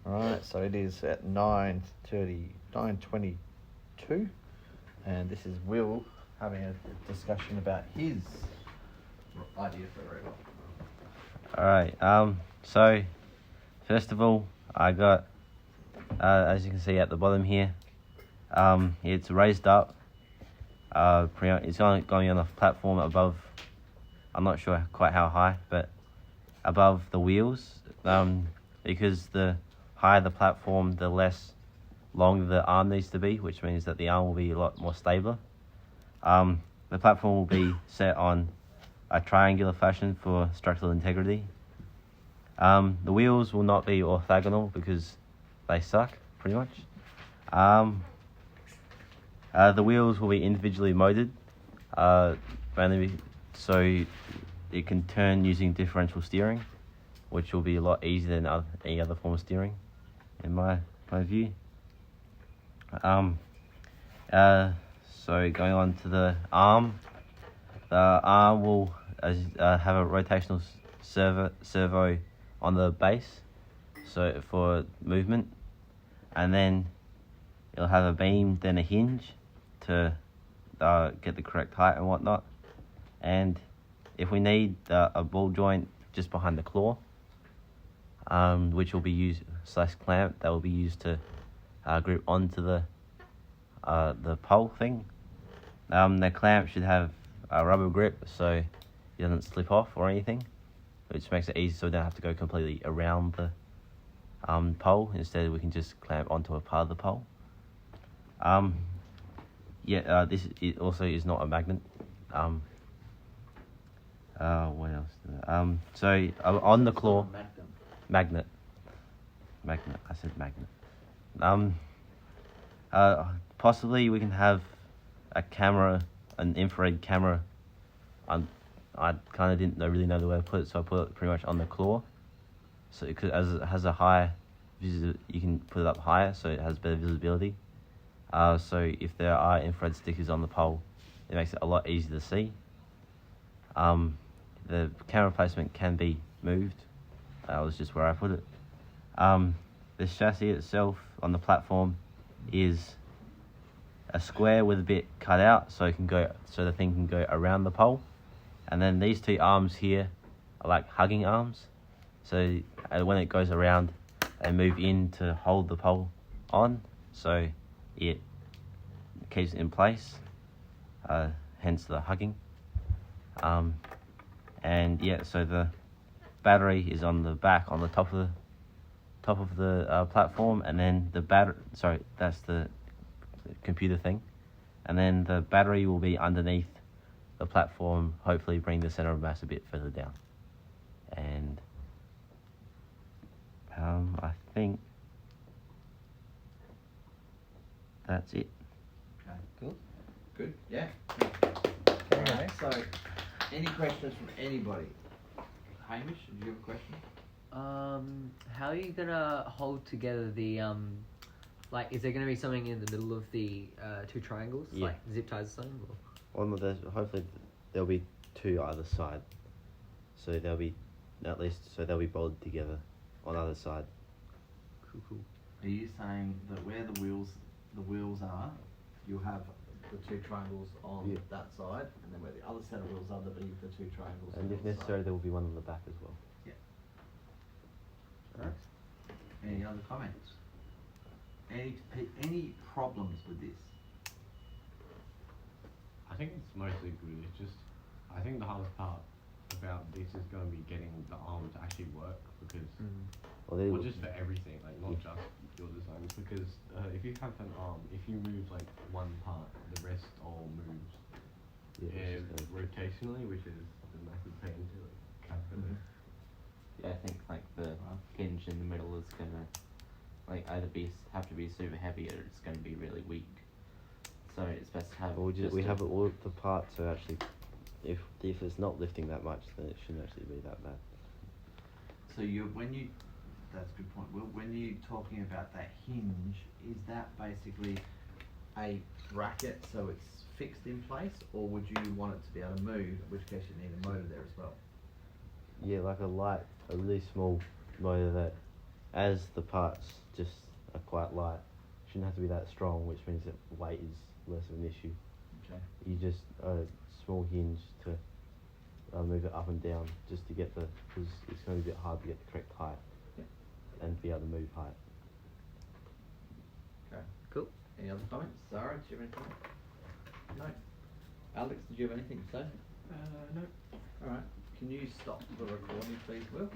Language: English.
Alright, so it is at 9:22, and this is Will having a discussion about his idea for a robot. Alright, so first of all, I got, as you can see at the bottom here, it's raised up. It's going on a platform above, I'm not sure quite how high, but above the wheels, because the higher the platform, the less long the arm needs to be, which means that the arm will be a lot more stable. The platform will be set on a triangular fashion for structural integrity. The wheels will not be orthogonal because they suck, pretty much. The wheels will be individually molded, mainly so it can turn using differential steering, which will be a lot easier than any other form of steering, in my view. So going on to the arm will have a rotational servo on the base, so for movement, and then it'll have a beam, then a hinge to get the correct height and whatnot. And if we need a ball joint just behind the claw, which will be used /clamp, that will be used to grip onto the pole thing. The clamp should have a rubber grip so it doesn't slip off or anything, which makes it easy so we don't have to go completely around the pole. Instead, we can just clamp onto a part of the pole. This also is not a magnet. What else? So on the claw, magnet. I said magnet. Possibly we can have a camera, an infrared camera. I kind of didn't really know the way to put it, so I put it pretty much on the claw. So as it has a high you can put it up higher, so it has better visibility. So if there are infrared stickers on the pole, it makes it a lot easier to see. The camera placement can be moved. That was just where I put it. The chassis itself on the platform is a square with a bit cut out, so the thing can go around the pole. And then these two arms here are like hugging arms. So when it goes around, they move in to hold the pole on, so it keeps it in place. Hence the hugging. So the battery is on the back, on the top of the platform, and then that's the computer thing, and then the battery will be underneath the platform, hopefully bring the center of mass a bit further down. And I think that's it. Okay, cool. Good, yeah. Alright, so any questions from anybody? Hamish, do you have a question? How are you gonna hold together the is there gonna be something in the middle of the two triangles, like zip ties or something? Hopefully there'll be two either side, so they'll be bolted together on either side. Cool. Are you saying that where the wheels are, you'll have the two triangles on that side, and then where the other set of wheels are, there'll be the two triangles and if necessary, there will be one on the back as well. Yeah. Alright. Any other comments? Any problems with this? I think it's mostly good. It's just, I think the hardest part about this is going to be getting the arm to actually work, because, just for everything, like not just your designs, because if you have an arm, if you move like one part, the rest all moves rotationally, which is a massive pain to calculate. Yeah, I think like the hinge in the middle is gonna either have to be super heavy or it's gonna be really weak. So it's best to have. We have all the parts, so actually, if it's not lifting that much, then it shouldn't actually be that bad. So that's a good point. Well, when you're talking about that hinge, is that basically a bracket so it's fixed in place, or would you want it to be able to move, in which case you need a motor there as well? Yeah, like a really small motor that as the parts just are quite light, shouldn't have to be that strong, which means that weight is less of an issue. Okay. You just a small hinge to move it up and down just to get because it's going to be a bit hard to get the correct height and be able to move height. Okay. Cool. Any other comments? Zara, do you have anything? No. Alex, did you have anything to say? No. Alright. Can you stop the recording, please, Will?